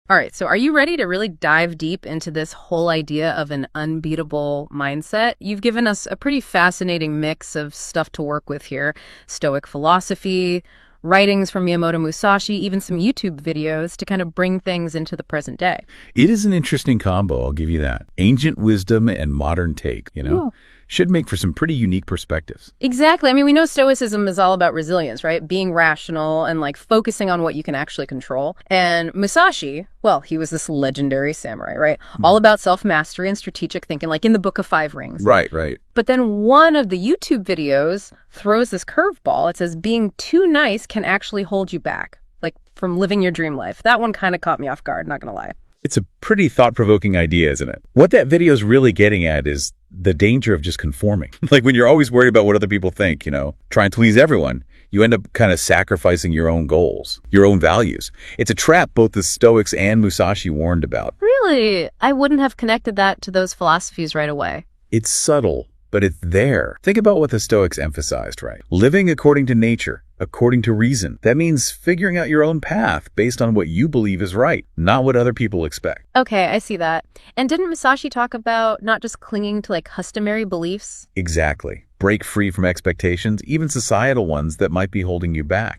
All right, so are you ready to really dive deep into this whole idea of an unbeatable mindset? You've given us a pretty fascinating mix of stuff to work with here. Stoic philosophy, writings from Miyamoto Musashi, even some YouTube videos to kind of bring things into the present day. It is an interesting combo, I'll give you that. Ancient wisdom and modern take, Ooh. should make for some pretty unique perspectives. Exactly. I mean, we know Stoicism is all about resilience, right? Being rational and like focusing on what you can actually control. And Musashi, well, he was this legendary samurai, right? All about self-mastery and strategic thinking, like in the Book of Five Rings. Right, right. But then one of the YouTube videos throws this curveball. It says being too nice can actually hold you back, like from living your dream life. That one kind of caught me off guard, not gonna lie. It's a pretty thought-provoking idea, isn't it? What that video is really getting at is the danger of just conforming. Like when you're always worried about what other people think, trying to please everyone, you end up kind of sacrificing your own goals, your own values. It's a trap both the Stoics and Musashi warned about. Really? I wouldn't have connected that to those philosophies right away. It's subtle, but it's there. Think about what the Stoics emphasized, right? Living according to nature, according to reason. That means figuring out your own path based on what you believe is right, not what other people expect. Okay, I see that. And didn't Musashi talk about not just clinging to like customary beliefs? Exactly. Break free from expectations, even societal ones that might be holding you back.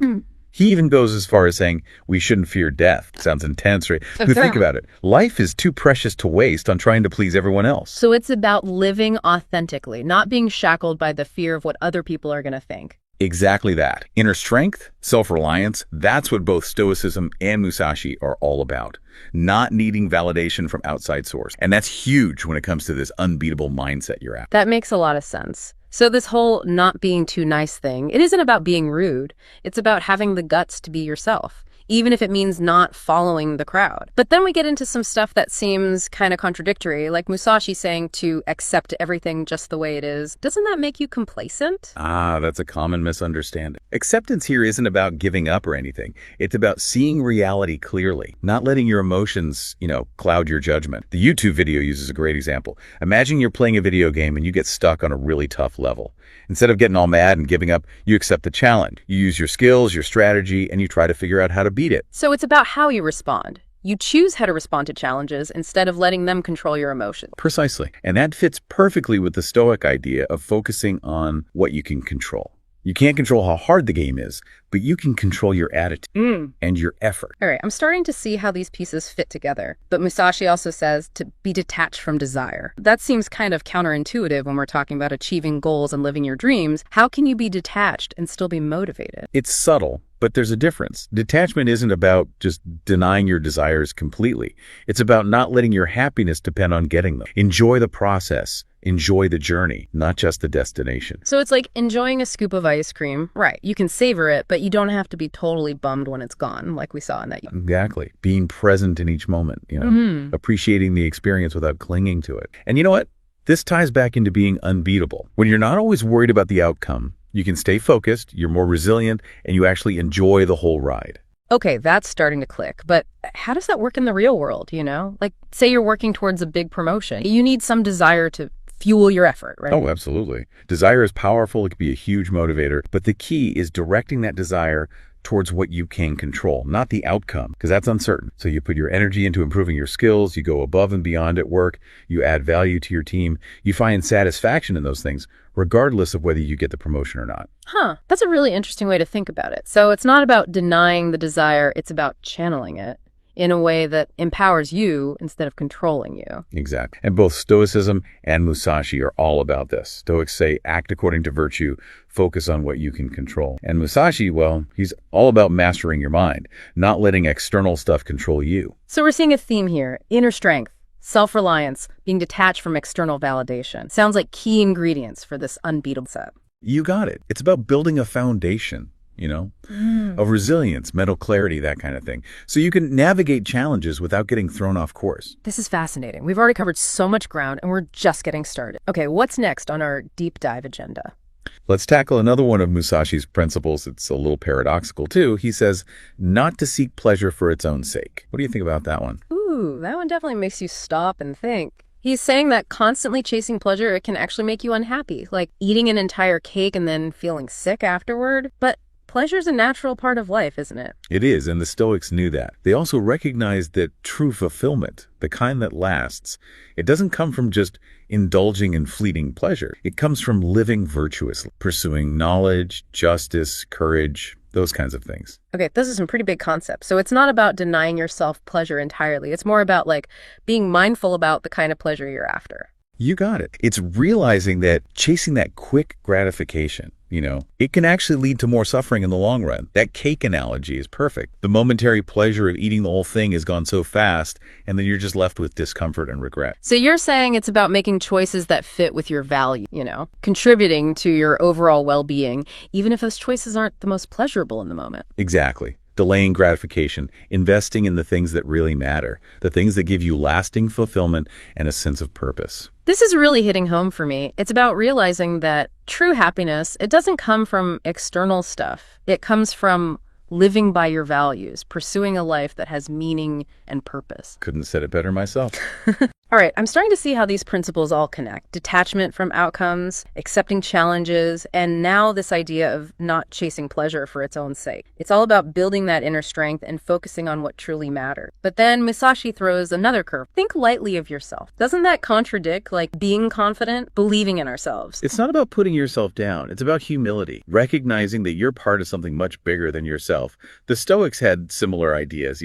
He even goes as far as saying we shouldn't fear death. Sounds intense, right? But think about it. Life is too precious to waste on trying to please everyone else. So it's about living authentically, not being shackled by the fear of what other people are going to think. Exactly that. Inner strength, self-reliance, that's what both Stoicism and Musashi are all about. Not needing validation from outside source. And that's huge when it comes to this unbeatable mindset you're after. That makes a lot of sense. So this whole not being too nice thing, it isn't about being rude. It's about having the guts to be yourself, even if it means not following the crowd. But then we get into some stuff that seems kind of contradictory, like Musashi saying to accept everything just the way it is. Doesn't that make you complacent? That's a common misunderstanding. Acceptance here isn't about giving up or anything. It's about seeing reality clearly, not letting your emotions, cloud your judgment. The YouTube video uses a great example. Imagine you're playing a video game and you get stuck on a really tough level. Instead of getting all mad and giving up, you accept the challenge. You use your skills, your strategy, and you try to figure out how to beat it. So it's about how you respond. You choose how to respond to challenges instead of letting them control your emotions. Precisely. And that fits perfectly with the Stoic idea of focusing on what you can control. You can't control how hard the game is, but you can control your attitude and your effort. All right, I'm starting to see how these pieces fit together. But Musashi also says to be detached from desire. That seems kind of counterintuitive when we're talking about achieving goals and living your dreams. How can you be detached and still be motivated? It's subtle, but there's a difference. Detachment isn't about just denying your desires completely. It's about not letting your happiness depend on getting them. Enjoy the process. Enjoy the journey, not just the destination. So it's like enjoying a scoop of ice cream. Right, you can savor it, but you don't have to be totally bummed when it's gone, like we saw in that. Exactly. Being present in each moment, appreciating the experience without clinging to it. And you know what? This ties back into being unbeatable. When you're not always worried about the outcome, you can stay focused, you're more resilient, and you actually enjoy the whole ride. Okay, that's starting to click, but how does that work in the real world, Like, say you're working towards a big promotion. You need some desire to fuel your effort, right? Oh, absolutely. Desire is powerful. It can be a huge motivator, but the key is directing that desire towards what you can control, not the outcome, because that's uncertain. So you put your energy into improving your skills, you go above and beyond at work, you add value to your team, you find satisfaction in those things, regardless of whether you get the promotion or not. That's a really interesting way to think about it. So it's not about denying the desire, it's about channeling it in a way that empowers you instead of controlling you. Exactly. And both Stoicism and Musashi are all about this. Stoics say, act according to virtue, focus on what you can control. And Musashi, well, he's all about mastering your mind, not letting external stuff control you. So we're seeing a theme here: inner strength, self-reliance, being detached from external validation. Sounds like key ingredients for this unbeatable set. You got it. It's about building a foundation, of resilience, mental clarity, that kind of thing. So you can navigate challenges without getting thrown off course. This is fascinating. We've already covered so much ground and we're just getting started. Okay, what's next on our deep dive agenda? Let's tackle another one of Musashi's principles. It's a little paradoxical too. He says, not to seek pleasure for its own sake. What do you think about that one? Ooh, that one definitely makes you stop and think. He's saying that constantly chasing pleasure, it can actually make you unhappy, like eating an entire cake and then feeling sick afterward. But Pleasure's a natural part of life, isn't it? It is, and the Stoics knew that. They also recognized that true fulfillment, the kind that lasts, it doesn't come from just indulging in fleeting pleasure. It comes from living virtuously, pursuing knowledge, justice, courage, those kinds of things. Okay, those are some pretty big concepts. So it's not about denying yourself pleasure entirely. It's more about like being mindful about the kind of pleasure you're after. You got it. It's realizing that chasing that quick gratification, it can actually lead to more suffering in the long run. That cake analogy is perfect. The momentary pleasure of eating the whole thing has gone so fast, and then you're just left with discomfort and regret. So you're saying it's about making choices that fit with your value, contributing to your overall well-being, even if those choices aren't the most pleasurable in the moment. Exactly. Delaying gratification, investing in the things that really matter, the things that give you lasting fulfillment and a sense of purpose. This is really hitting home for me. It's about realizing that true happiness, it doesn't come from external stuff. It comes from living by your values, pursuing a life that has meaning and purpose. Couldn't have said it better myself. All right, I'm starting to see how these principles all connect. Detachment from outcomes, accepting challenges, and now this idea of not chasing pleasure for its own sake. It's all about building that inner strength and focusing on what truly matters. But then Musashi throws another curve. Think lightly of yourself. Doesn't that contradict, like, being confident, believing in ourselves? It's not about putting yourself down. It's about humility, recognizing that you're part of something much bigger than yourself. The Stoics had similar ideas,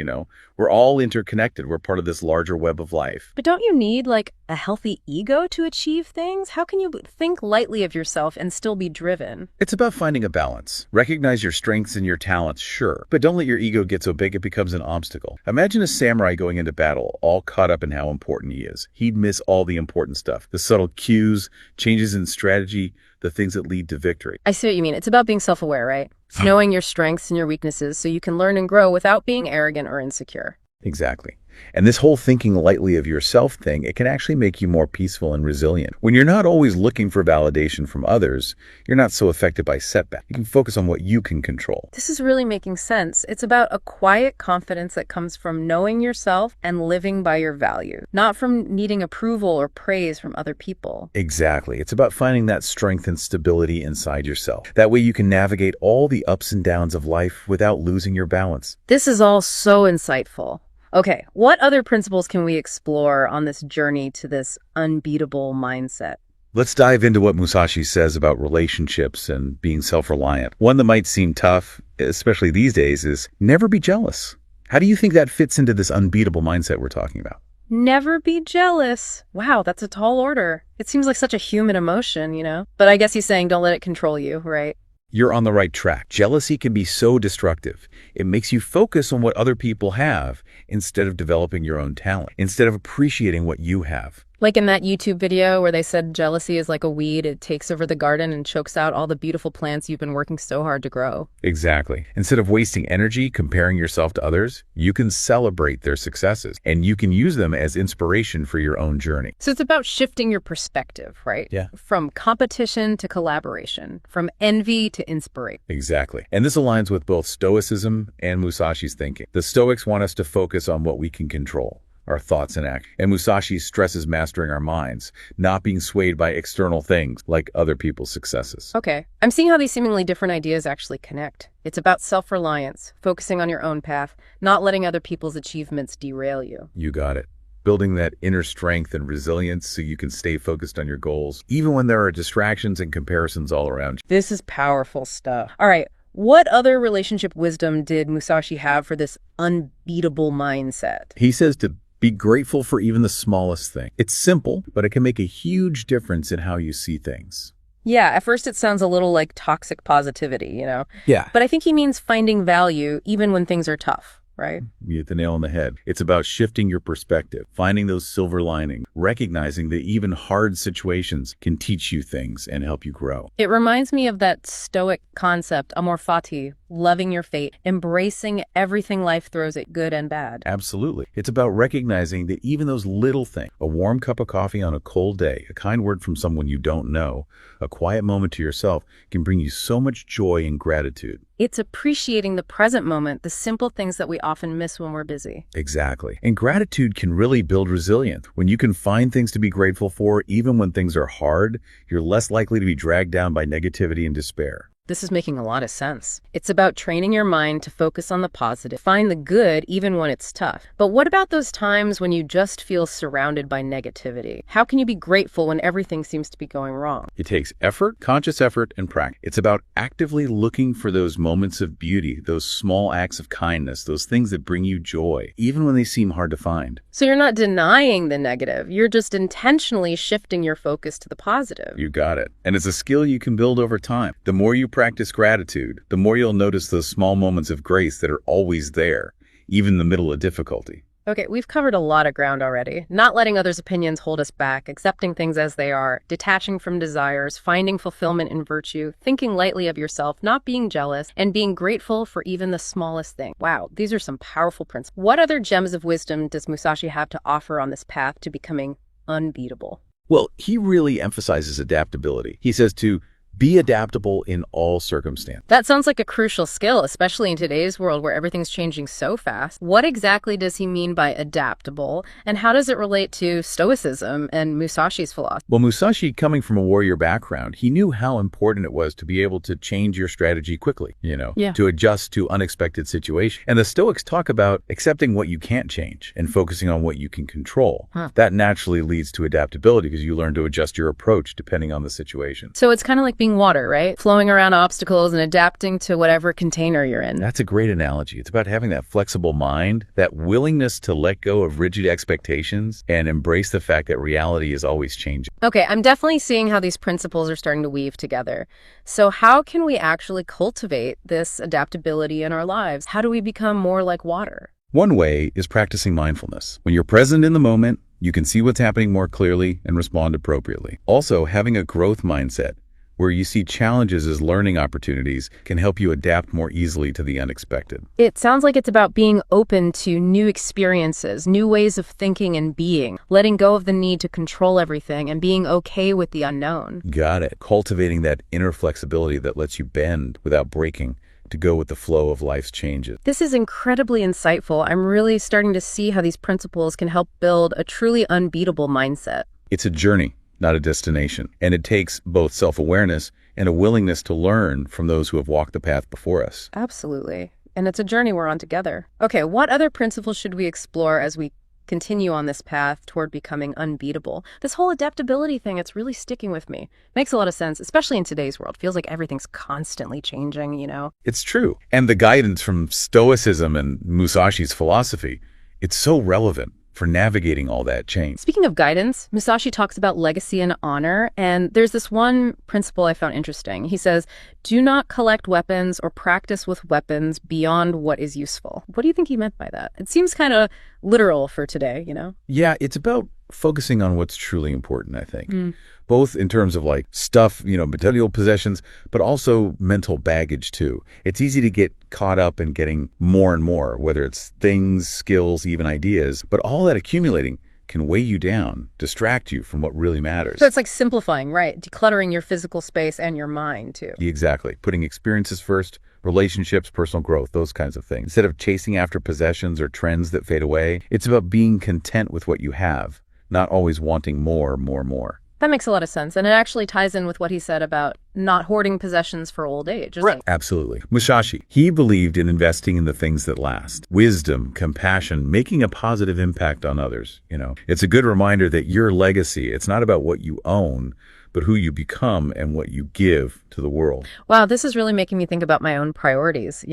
We're all interconnected. We're part of this larger web of life. But don't you need, like, a healthy ego to achieve things? How can you think lightly of yourself and still be driven? It's about finding a balance. Recognize your strengths and your talents, sure, but don't let your ego get so big it becomes an obstacle. Imagine a samurai going into battle, all caught up in how important he is. He'd miss all the important stuff, the subtle cues, changes in strategy, the things that lead to victory. I see what you mean. It's about being self-aware, right? It's knowing your strengths and your weaknesses so you can learn and grow without being arrogant or insecure. Exactly. And this whole thinking lightly of yourself thing, it can actually make you more peaceful and resilient. When you're not always looking for validation from others, you're not so affected by setbacks. You can focus on what you can control. This is really making sense. It's about a quiet confidence that comes from knowing yourself and living by your value, not from needing approval or praise from other people. Exactly. It's about finding that strength and stability inside yourself. That way you can navigate all the ups and downs of life without losing your balance. This is all so insightful. Okay, what other principles can we explore on this journey to this unbeatable mindset? Let's dive into what Musashi says about relationships and being self-reliant. One that might seem tough, especially these days, is never be jealous. How do you think that fits into this unbeatable mindset we're talking about? Never be jealous. Wow, that's a tall order. It seems like such a human emotion, But I guess he's saying don't let it control you, right? You're on the right track. Jealousy can be so destructive. It makes you focus on what other people have instead of developing your own talent, instead of appreciating what you have. Like in that YouTube video where they said jealousy is like a weed. It takes over the garden and chokes out all the beautiful plants you've been working so hard to grow. Exactly. Instead of wasting energy comparing yourself to others, you can celebrate their successes and you can use them as inspiration for your own journey. So it's about shifting your perspective, right? Yeah. From competition to collaboration, from envy to inspiration. Exactly. And this aligns with both Stoicism and Musashi's thinking. The Stoics want us to focus on what we can control, our thoughts and actions. And Musashi stresses mastering our minds, not being swayed by external things like other people's successes. Okay. I'm seeing how these seemingly different ideas actually connect. It's about self-reliance, focusing on your own path, not letting other people's achievements derail you. You got it. Building that inner strength and resilience so you can stay focused on your goals, even when there are distractions and comparisons all around you. This is powerful stuff. All right. What other relationship wisdom did Musashi have for this unbeatable mindset? He says to be grateful for even the smallest thing. It's simple, but it can make a huge difference in how you see things. Yeah, at first it sounds a little like toxic positivity, Yeah. But I think he means finding value even when things are tough, right? You hit the nail on the head. It's about shifting your perspective, finding those silver linings, recognizing that even hard situations can teach you things and help you grow. It reminds me of that Stoic concept, amor fati, loving your fate, embracing everything life throws at good and bad. Absolutely. It's about recognizing that even those little things, a warm cup of coffee on a cold day, a kind word from someone you don't know, a quiet moment to yourself can bring you so much joy and gratitude. It's appreciating the present moment, the simple things that we often miss when we're busy. Exactly. And gratitude can really build resilience. When you can find things to be grateful for, even when things are hard, you're less likely to be dragged down by negativity and despair. This is making a lot of sense. It's about training your mind to focus on the positive, find the good even when it's tough. But what about those times when you just feel surrounded by negativity? How can you be grateful when everything seems to be going wrong? It takes effort, conscious effort, and practice. It's about actively looking for those moments of beauty, those small acts of kindness, those things that bring you joy, even when they seem hard to find. So you're not denying the negative, you're just intentionally shifting your focus to the positive. You got it. And it's a skill you can build over time. The more you practice gratitude, the more you'll notice those small moments of grace that are always there, even in the middle of difficulty. Okay, we've covered a lot of ground already. Not letting others' opinions hold us back, accepting things as they are, detaching from desires, finding fulfillment in virtue, thinking lightly of yourself, not being jealous, and being grateful for even the smallest thing. Wow, these are some powerful principles. What other gems of wisdom does Musashi have to offer on this path to becoming unbeatable? Well, he really emphasizes adaptability. He says to be adaptable in all circumstances. That sounds like a crucial skill, especially in today's world where everything's changing so fast. What exactly does he mean by adaptable, and how does it relate to Stoicism and Musashi's philosophy? Well, Musashi, coming from a warrior background, he knew how important it was to be able to change your strategy quickly, to adjust to unexpected situations. And the Stoics talk about accepting what you can't change and focusing on what you can control. That naturally leads to adaptability because you learn to adjust your approach depending on the situation. So it's kind of like being water, right? Flowing around obstacles and adapting to whatever container you're in. That's a great analogy. It's about having that flexible mind, that willingness to let go of rigid expectations and embrace the fact that reality is always changing. Okay, I'm definitely seeing how these principles are starting to weave together. So how can we actually cultivate this adaptability in our lives? How do we become more like water? One way is practicing mindfulness. When you're present in the moment, you can see what's happening more clearly and respond appropriately. Also, having a growth mindset, where you see challenges as learning opportunities, can help you adapt more easily to the unexpected. It sounds like it's about being open to new experiences, new ways of thinking and being, letting go of the need to control everything and being okay with the unknown. Got it. Cultivating that inner flexibility that lets you bend without breaking to go with the flow of life's changes. This is incredibly insightful. I'm really starting to see how these principles can help build a truly unbeatable mindset. It's a journey, not a destination. And it takes both self-awareness and a willingness to learn from those who have walked the path before us. Absolutely. And it's a journey we're on together. Okay, what other principles should we explore as we continue on this path toward becoming unbeatable? This whole adaptability thing, it's really sticking with me. Makes a lot of sense, especially in today's world. Feels like everything's constantly changing, It's true. And the guidance from Stoicism and Musashi's philosophy, it's so relevant for navigating all that change. Speaking of guidance, Musashi talks about legacy and honor, and there's this one principle I found interesting. He says, do not collect weapons or practice with weapons beyond what is useful. What do you think he meant by that? It seems kind of literal for today, Yeah, it's about focusing on what's truly important, I think. Both in terms of like stuff, material possessions, but also mental baggage too. It's easy to get caught up in getting more and more, whether it's things, skills, even ideas, but all that accumulating can weigh you down, distract you from what really matters. So it's like simplifying, right? Decluttering your physical space and your mind too. Exactly. Putting experiences first, relationships, personal growth, those kinds of things. Instead of chasing after possessions or trends that fade away, it's about being content with what you have, not always wanting more. That makes a lot of sense. And it actually ties in with what he said about not hoarding possessions for old age. Right. Absolutely. Musashi, he believed in investing in the things that last. Wisdom, compassion, making a positive impact on others. It's a good reminder that your legacy, it's not about what you own, but who you become and what you give to the world. Wow, this is really making me think about my own priorities,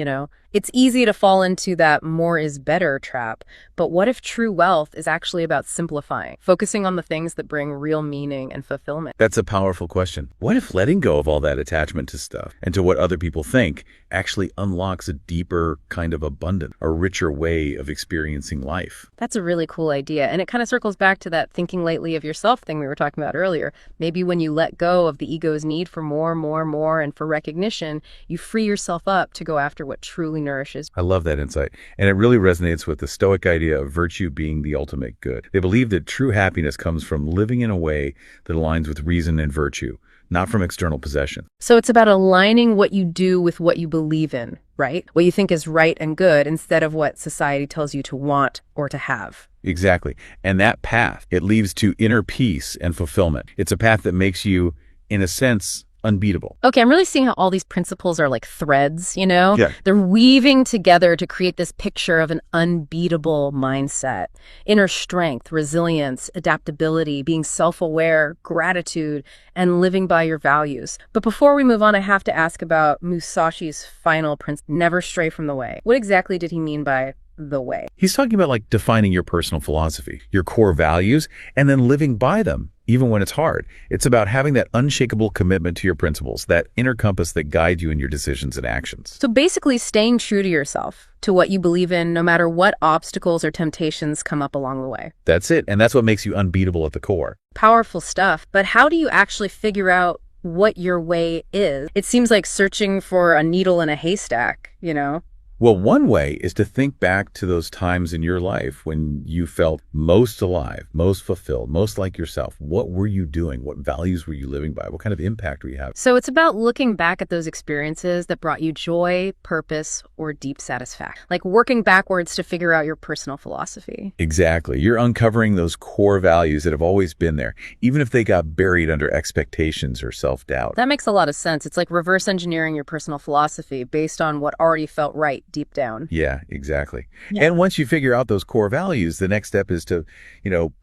It's easy to fall into that more is better trap, but what if true wealth is actually about simplifying, focusing on the things that bring real meaning and fulfillment? That's a powerful question. What if letting go of all that attachment to stuff and to what other people think actually unlocks a deeper kind of abundance, a richer way of experiencing life? That's a really cool idea. And it kind of circles back to that thinking lightly of yourself thing we were talking about earlier. Maybe when you let go of the ego's need for more, and for recognition, you free yourself up to go after what truly nourishes. I love that insight. And it really resonates with the Stoic idea of virtue being the ultimate good. They believe that true happiness comes from living in a way that aligns with reason and virtue, not from external possession. So it's about aligning what you do with what you believe in, right? What you think is right and good instead of what society tells you to want or to have. Exactly. And that path, it leads to inner peace and fulfillment. It's a path that makes you, in a sense, unbeatable. Okay, I'm really seeing how all these principles are like threads, you know? Yeah. They're weaving together to create this picture of an unbeatable mindset. Inner strength, resilience, adaptability, being self-aware, gratitude, and living by your values. But before we move on, I have to ask about Musashi's final principle, never stray from the way. What exactly did he mean by the way? He's talking about like defining your personal philosophy, your core values, and then living by them, even when it's hard. It's about having that unshakable commitment to your principles, that inner compass that guides you in your decisions and actions. So basically staying true to yourself, to what you believe in, no matter what obstacles or temptations come up along the way. That's it. And that's what makes you unbeatable at the core. Powerful stuff. But how do you actually figure out what your way is? It seems like searching for a needle in a haystack, you know? Well, one way is to think back to those times in your life when you felt most alive, most fulfilled, most like yourself. What were you doing? What values were you living by? What kind of impact were you having? So it's about looking back at those experiences that brought you joy, purpose, or deep satisfaction. Like working backwards to figure out your personal philosophy. Exactly. You're uncovering those core values that have always been there, even if they got buried under expectations or self-doubt. That makes a lot of sense. It's like reverse engineering your personal philosophy based on what already felt right deep down. Yeah, exactly. Yeah. And once you figure out those core values, the next step is to,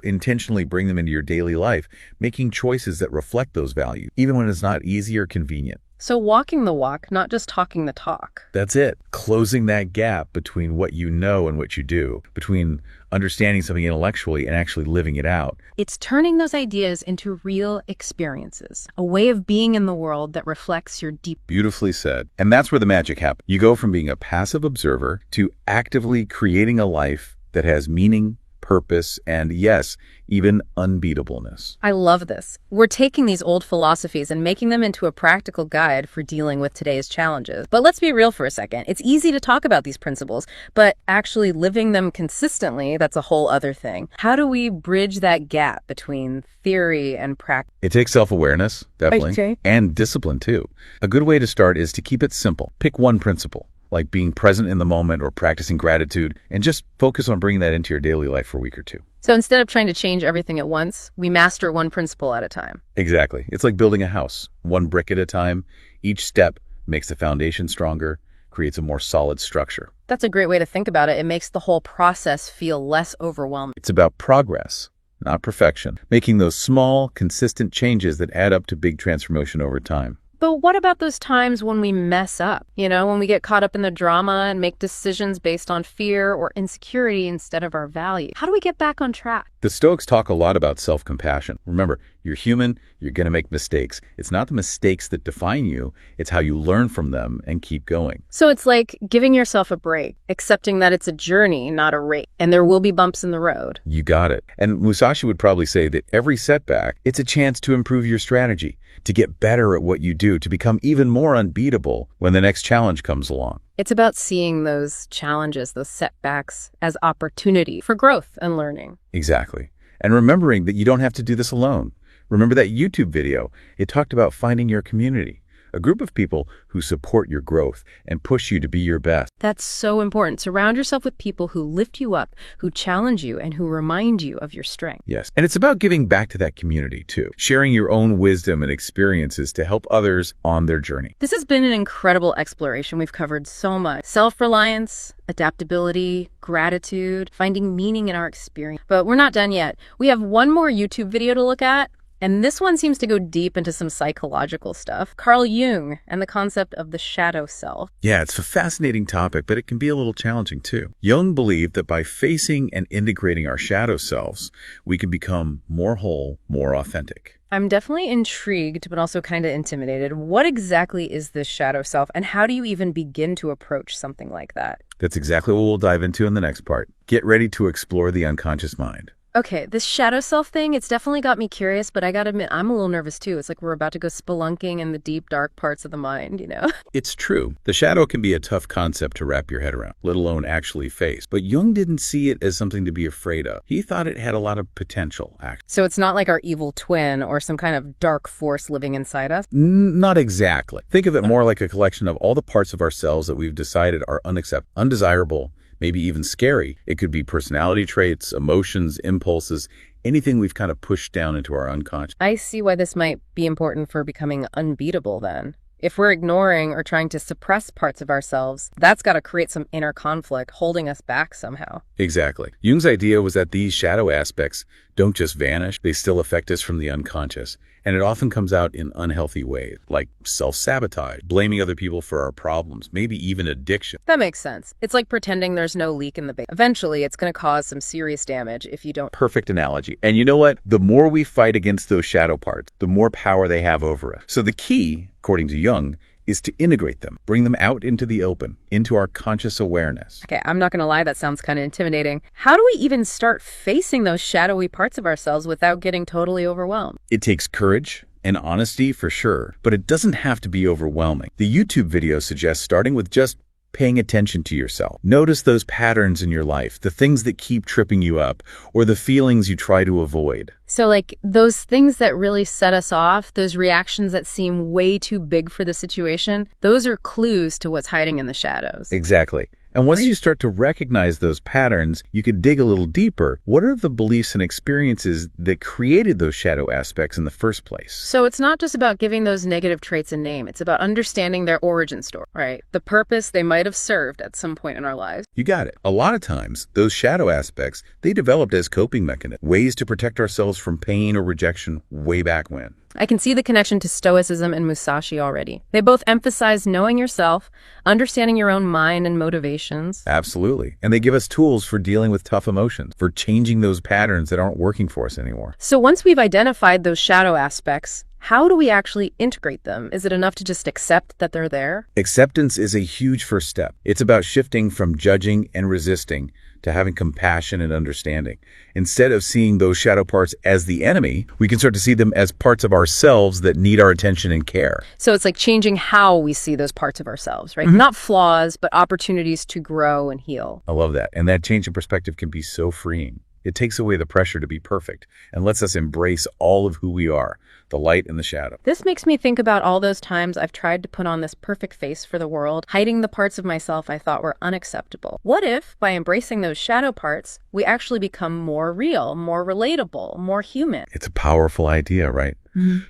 intentionally bring them into your daily life, making choices that reflect those values, even when it's not easy or convenient. So walking the walk, not just talking the talk. That's it. Closing that gap between what you know and what you do, between understanding something intellectually and actually living it out. It's turning those ideas into real experiences, a way of being in the world that reflects your deep. Beautifully said. And that's where the magic happens. You go from being a passive observer to actively creating a life that has meaning, purpose, and yes, even unbeatableness. I love this. We're taking these old philosophies and making them into a practical guide for dealing with today's challenges. But let's be real for a second. It's easy to talk about these principles, but actually living them consistently, that's a whole other thing. How do we bridge that gap between theory and practice? It takes self-awareness, definitely, Okay. and discipline too. A good way to start is to keep it simple. Pick one principle, like being present in the moment or practicing gratitude, and just focus on bringing that into your daily life for a week or two. So instead of trying to change everything at once, we master one principle at a time. Exactly. It's like building a house, one brick at a time. Each step makes the foundation stronger, creates a more solid structure. That's a great way to think about it. It makes the whole process feel less overwhelming. It's about progress, not perfection, making those small, consistent changes that add up to big transformation over time. But what about those times when we mess up? You know, when we get caught up in the drama and make decisions based on fear or insecurity instead of our value? How do we get back on track? The Stoics talk a lot about self-compassion. Remember, you're human, you're going to make mistakes. It's not the mistakes that define you, it's how you learn from them and keep going. So it's like giving yourself a break, accepting that it's a journey, not a race, and there will be bumps in the road. You got it. And Musashi would probably say that every setback, it's a chance to improve your strategy, to get better at what you do, to become even more unbeatable when the next challenge comes along. It's about seeing those challenges, those setbacks, as opportunity for growth and learning. Exactly. And remembering that you don't have to do this alone. Remember that YouTube video? It talked about finding your community, a group of people who support your growth and push you to be your best. That's so important. Surround yourself with people who lift you up, who challenge you, and who remind you of your strength. Yes. And it's about giving back to that community too, sharing your own wisdom and experiences to help others on their journey. This has been an incredible exploration. We've covered so much. Self-reliance, adaptability, gratitude, finding meaning in our experience. But we're not done yet. We have one more YouTube video to look at. And this one seems to go deep into some psychological stuff. Carl Jung and the concept of the shadow self. Yeah, it's a fascinating topic, but it can be a little challenging too. Jung believed that by facing and integrating our shadow selves, we can become more whole, more authentic. I'm definitely intrigued, but also kind of intimidated. What exactly is this shadow self, and how do you even begin to approach something like that? That's exactly what we'll dive into in the next part. Get ready to explore the unconscious mind. Okay, this shadow self thing, it's definitely got me curious, but I gotta admit, I'm a little nervous too. It's like we're about to go spelunking in the deep, dark parts of the mind, you know? It's true. The shadow can be a tough concept to wrap your head around, let alone actually face. But Jung didn't see it as something to be afraid of. He thought it had a lot of potential, actually. So it's not like our evil twin or some kind of dark force living inside us? Not exactly. Think of it more like a collection of all the parts of ourselves that we've decided are undesirable, maybe even scary. It could be personality traits, emotions, impulses, anything we've kind of pushed down into our unconscious. I see why this might be important for becoming unbeatable then. If we're ignoring or trying to suppress parts of ourselves, that's got to create some inner conflict, holding us back somehow. Exactly. Jung's idea was that these shadow aspects don't just vanish, they still affect us from the unconscious. And it often comes out in unhealthy ways, like self-sabotage, blaming other people for our problems, maybe even addiction. That makes sense. It's like pretending there's no leak in the basement. Eventually, it's going to cause some serious damage if you don't. Perfect analogy. And you know what? The more we fight against those shadow parts, the more power they have over us. So the key, according to Jung, is to integrate them, bring them out into the open, into our conscious awareness. Okay, I'm not going to lie, that sounds kind of intimidating. How do we even start facing those shadowy parts of ourselves without getting totally overwhelmed? It takes courage and honesty for sure, but it doesn't have to be overwhelming. The YouTube video suggests starting with just paying attention to yourself. Notice those patterns in your life, the things that keep tripping you up, or the feelings you try to avoid. So like those things that really set us off, those reactions that seem way too big for the situation, those are clues to what's hiding in the shadows. Exactly. And once you start to recognize those patterns, you can dig a little deeper. What are the beliefs and experiences that created those shadow aspects in the first place? So it's not just about giving those negative traits a name. It's about understanding their origin story, right? The purpose they might have served at some point in our lives. You got it. A lot of times, those shadow aspects, they developed as coping mechanisms, ways to protect ourselves from pain or rejection way back when. I can see the connection to Stoicism and Musashi already. They both emphasize knowing yourself, understanding your own mind and motivations. Absolutely. And they give us tools for dealing with tough emotions, for changing those patterns that aren't working for us anymore. So once we've identified those shadow aspects, how do we actually integrate them? Is it enough to just accept that they're there? Acceptance is a huge first step. It's about shifting from judging and resisting to having compassion and understanding. Instead of seeing those shadow parts as the enemy, we can start to see them as parts of ourselves that need our attention and care. So it's like changing how we see those parts of ourselves, right? Not flaws, but opportunities to grow and heal. I love that. And that change in perspective can be so freeing. It takes away the pressure to be perfect and lets us embrace all of who we are, the light and the shadow. This makes me think about all those times I've tried to put on this perfect face for the world, hiding the parts of myself I thought were unacceptable. What if, by embracing those shadow parts, we actually become more real, more relatable, more human? It's a powerful idea, right?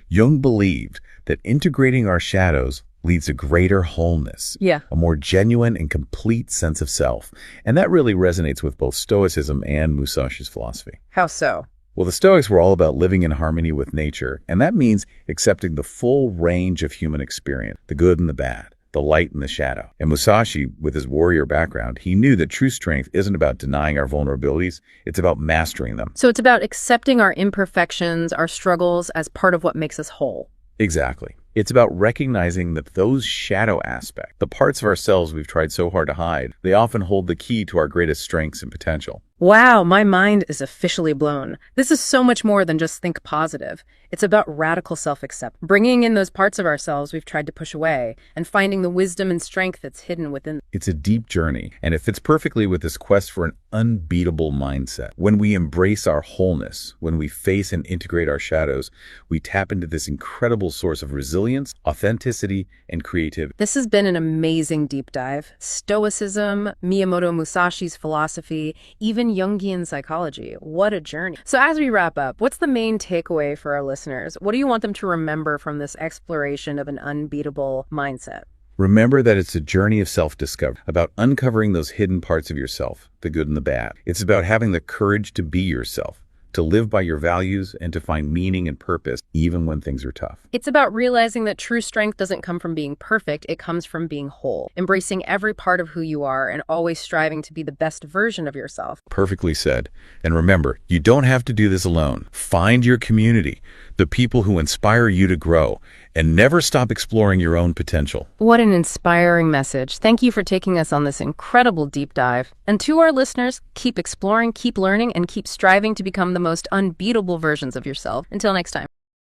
Jung believed that integrating our shadows leads to greater wholeness, a more genuine and complete sense of self. And that really resonates with both Stoicism and Musashi's philosophy. How so? Well, the Stoics were all about living in harmony with nature, and that means accepting the full range of human experience, the good and the bad, the light and the shadow. And Musashi, with his warrior background, he knew that true strength isn't about denying our vulnerabilities, it's about mastering them. So it's about accepting our imperfections, our struggles as part of what makes us whole. Exactly. It's about recognizing that those shadow aspects, the parts of ourselves we've tried so hard to hide, they often hold the key to our greatest strengths and potential. Wow, my mind is officially blown. This is so much more than just think positive. It's about radical self-acceptance, bringing in those parts of ourselves we've tried to push away, and finding the wisdom and strength that's hidden within. It's a deep journey, and it fits perfectly with this quest for an unbeatable mindset. When we embrace our wholeness, when we face and integrate our shadows, we tap into this incredible source of resilience, authenticity, and creativity. This has been an amazing deep dive. Stoicism, Miyamoto Musashi's philosophy, even Jungian psychology. What a journey. So as we wrap up, what's the main takeaway for our listeners? What do you want them to remember from this exploration of an unbeatable mindset? Remember that it's a journey of self-discovery, about uncovering those hidden parts of yourself, the good and the bad. It's about having the courage to be yourself, to live by your values, and to find meaning and purpose even when things are tough. It's about realizing that true strength doesn't come from being perfect, it comes from being whole, embracing every part of who you are and always striving to be the best version of yourself. Perfectly said. And remember, you don't have to do this alone. Find your community, the people who inspire you to grow, and never stop exploring your own potential. What an inspiring message. Thank you for taking us on this incredible deep dive. And to our listeners, keep exploring, keep learning, and keep striving to become the most unbeatable versions of yourself. Until next time.